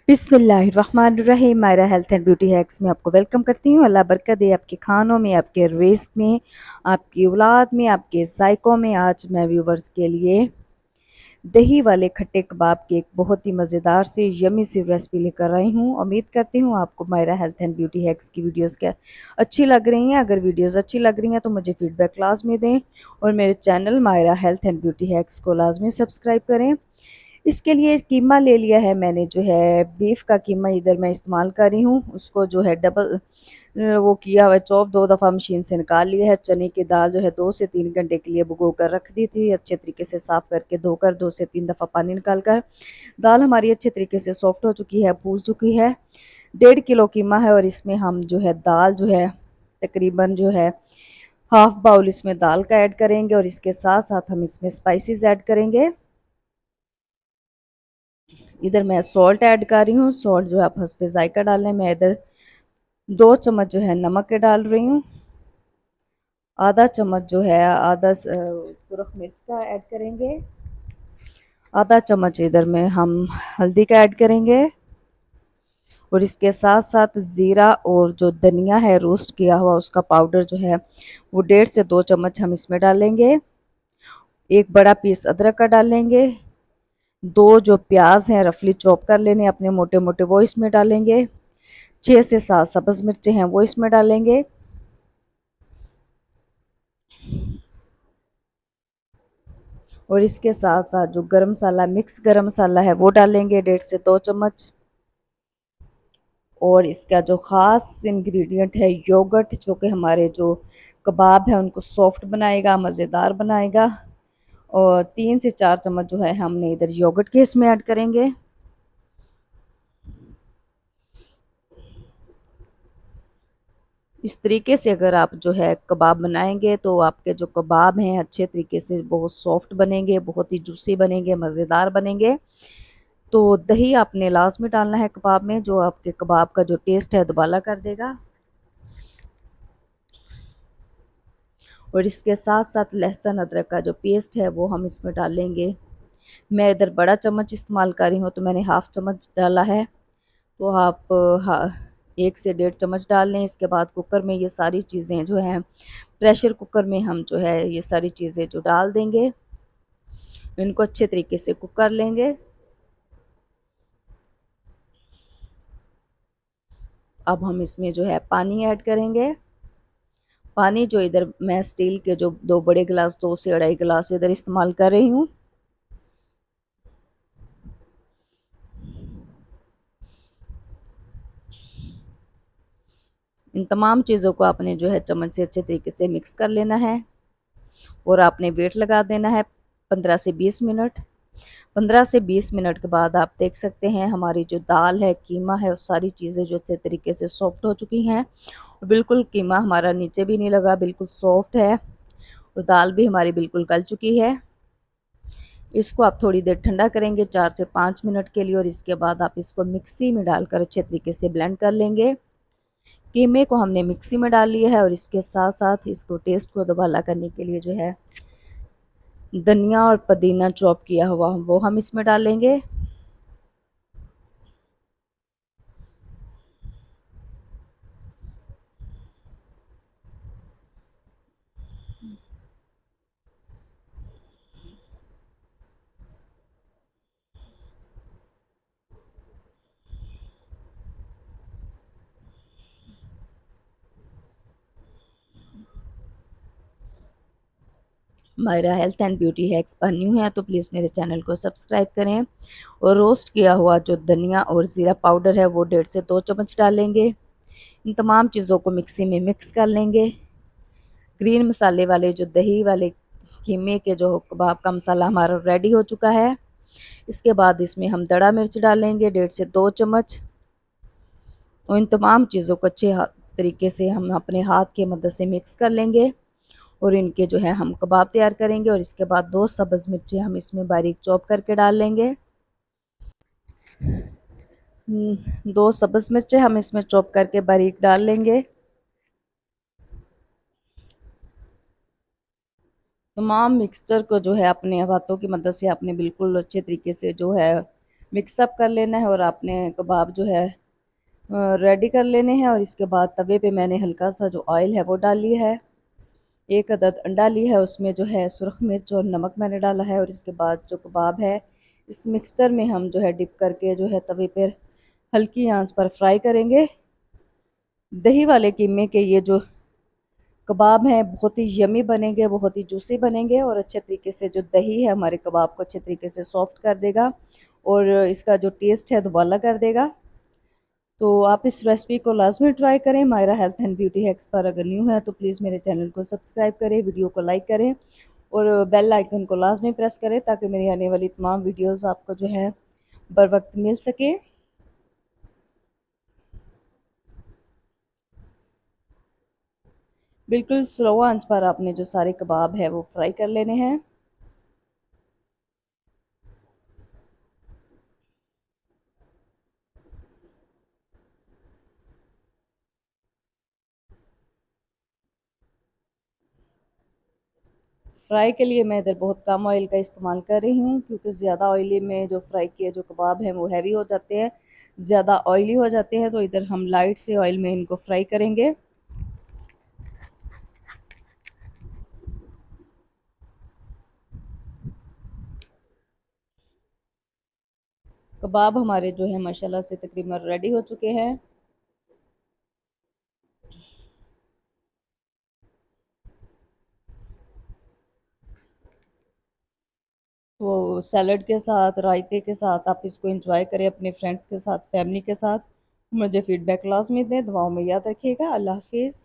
बिस्मिल्लाहिर्रहमानिर्रहीम। Mayra health and beauty hacks में आपको वेलकम करती हूँ। अल्लाह बरकत दे आपके खानों में, आपके रिस्क में, आपकी औलाद में, आपके जायकों में। आज मैं व्यूवर्स के लिए दही वाले खट्टे कबाब की एक बहुत ही मज़ेदार सी यमी सी रेसिपी लेकर आई हूँ। उम्मीद करती हूँ आपको Mayra health and beauty hacks की वीडियोस क्या अच्छी लग रही हैं। अगर वीडियोस अच्छी लग रही हैं तो मुझे फीडबैक लाजमी दें और मेरे channel Mayra health and beauty hacks को लाजमी सब्सक्राइब करें। इसके लिए कीमा ले लिया है मैंने, जो है बीफ का कीमा इधर मैं इस्तेमाल कर रही हूँ। उसको जो है डबल वो किया हुआ है चॉप, 2 दफ़ा मशीन से निकाल लिया है। चने की दाल जो है 2 से 3 घंटे के लिए भिगो कर रख दी थी, अच्छे तरीके से साफ़ करके धोकर 2 से 3 दफ़ा पानी निकाल कर। दाल हमारी अच्छे तरीके से सॉफ्ट हो चुकी है, फूल चुकी है। 1.5 किलो कीमा है और इसमें हम जो है दाल जो है तकरीबन जो है हाफ बाउल इसमें दाल का ऐड करेंगे और इसके साथ साथ हम इसमें स्पाइसेस ऐड करेंगे। इधर मैं सॉल्ट ऐड कर रही हूँ। सॉल्ट जो है आप हस्बे जायका डालें। मैं इधर 2 चम्मच जो है नमक के डाल रही हूँ। आधा चम्मच जो है सुरख मिर्च का ऐड करेंगे। आधा चम्मच इधर में हम हल्दी का ऐड करेंगे और इसके साथ साथ ज़ीरा और जो धनिया है रोस्ट किया हुआ उसका पाउडर जो है वो 1.5 से 2 चम्मच हम इसमें डालेंगे। एक बड़ा पीस अदरक का डालेंगे। 2 जो प्याज हैं रफली चॉप कर लेने अपने मोटे मोटे, वो इसमें डालेंगे। 6 से 7 सब्ज़ मिर्चें हैं वो इसमें डालेंगे। और इसके साथ साथ जो गरम मसाला, मिक्स गरम मसाला है वो डालेंगे 1.5 से 2 चम्मच। और इसका जो ख़ास इंग्रेडिएंट है योगर्ट, जो कि हमारे जो कबाब है उनको सॉफ्ट बनाएगा, मज़ेदार बनाएगा। और 3 से 4 चम्मच जो है हमने इधर योगर्ट के इसमें ऐड करेंगे। इस तरीके से अगर आप जो है कबाब बनाएंगे तो आपके जो कबाब हैं अच्छे तरीके से बहुत सॉफ्ट बनेंगे, बहुत ही जूसी बनेंगे, मज़ेदार बनेंगे। तो दही आपने लास्ट में डालना है कबाब में, जो आपके कबाब का जो टेस्ट है दुबाला कर देगा। और इसके साथ साथ लहसुन अदरक का जो पेस्ट है वो हम इसमें डालेंगे। मैं इधर बड़ा चम्मच इस्तेमाल कर रही हूँ तो मैंने हाफ़ चम्मच डाला है। तो आप 1 से 1.5 चम्मच डाल लें। इसके बाद कुकर में ये सारी चीज़ें जो हैं, प्रेशर कुकर में हम जो है ये सारी चीज़ें जो डाल देंगे, इनको अच्छे तरीके से कुक कर लेंगे। अब हम इसमें जो है पानी ऐड करेंगे। पानी जो इधर मैं स्टील के जो 2 बड़े गिलास, 2 से 2.5 गिलास इधर इस्तेमाल कर रही हूँ। इन तमाम चीज़ों को आपने जो है चम्मच से अच्छे तरीके से मिक्स कर लेना है और आपने वेट लगा देना है 15 से 20 मिनट। 15 से 20 मिनट के बाद आप देख सकते हैं हमारी जो दाल है, कीमा है, वो सारी चीज़ें जो अच्छे तरीके से सॉफ्ट हो चुकी हैं। बिल्कुल कीमा हमारा नीचे भी नहीं लगा, बिल्कुल सॉफ्ट है और दाल भी हमारी बिल्कुल गल चुकी है। इसको आप थोड़ी देर ठंडा करेंगे, 4 से 5 मिनट के लिए, और इसके बाद आप इसको मिक्सी में डालकर अच्छे तरीके से ब्लेंड कर लेंगे। कीमे को हमने मिक्सी में डाल लिया है और इसके साथ साथ इसको टेस्ट को दोबाला करने के लिए जो है धनिया और पुदीना चॉप किया हुआ वो हम इसमें डालेंगे। Mayra health and beauty hacks पर न्यू है तो प्लीज़ मेरे चैनल को सब्सक्राइब करें। और रोस्ट किया हुआ जो धनिया और ज़ीरा पाउडर है वो 1.5 से 2 चम्मच डालेंगे। इन तमाम चीज़ों को मिक्सी में मिक्स कर लेंगे। ग्रीन मसाले वाले जो दही वाले कीमे के जो कबाब का मसाला हमारा रेडी हो चुका है। इसके बाद इसमें हम दड़ा मिर्च डालेंगे 1.5 से 2 चम्मच और इन तमाम चीज़ों को अच्छे तरीके से हम अपने हाथ की मदद से मिक्स कर लेंगे और इनके जो है हम कबाब तैयार करेंगे। और इसके बाद 2 सब्ज़ मिर्ची हम इसमें बारीक चॉप करके डाल लेंगे। 2 सब्ज़ मिर्चें हम इसमें चॉप करके बारीक डाल लेंगे। तमाम मिक्सचर को जो है अपने हाथों की मदद से आपने बिल्कुल अच्छे तरीके से जो है मिक्सअप कर लेना है और आपने कबाब जो है रेडी कर लेने हैं। और इसके बाद तवे पे मैंने हल्का सा जो ऑयल है वो डाल लिया है। एक अदद अंडा लिया है, उसमें जो है सुरख मिर्च और नमक मैंने डाला है। और इसके बाद जो कबाब है इस मिक्सचर में हम जो है डिप करके जो है तवे पर हल्की आंच पर फ्राई करेंगे। दही वाले कीमे के ये जो कबाब हैं बहुत ही यमी बनेंगे, बहुत ही जूसी बनेंगे और अच्छे तरीके से जो दही है हमारे कबाब को अच्छे तरीके से सॉफ्ट कर देगा और इसका जो टेस्ट है दुबाला कर देगा। तो आप इस रेसिपी को लाजमी ट्राई करें। Mayra health and beauty hacks पर अगर न्यू है तो प्लीज़ मेरे चैनल को सब्सक्राइब करें, वीडियो को लाइक करें और बेल आइकन को लाजमी प्रेस करें ताकि मेरी आने वाली तमाम वीडियोज़ आपको जो है बर वक्त मिल सके। बिल्कुल स्लो आंच पर आपने जो सारे कबाब है वो फ्राई कर लेने हैं। फ्राई के लिए मैं इधर बहुत कम ऑयल का इस्तेमाल कर रही हूँ क्योंकि ज़्यादा ऑयली में जो फ्राई किए जो कबाब हैं वो हैवी हो जाते हैं, ज़्यादा ऑयली हो जाते हैं। तो इधर हम लाइट से ऑयल में इनको फ्राई करेंगे। कबाब हमारे जो है माशाल्लाह से तकरीबन रेडी हो चुके हैं। तो सैलड के साथ, रायते के साथ आप इसको एंजॉय करें अपने फ्रेंड्स के साथ, फैमिली के साथ। मुझे फीडबैक लाजमी दें। दुआओं में याद रखिएगा। अल्लाह हाफिज़।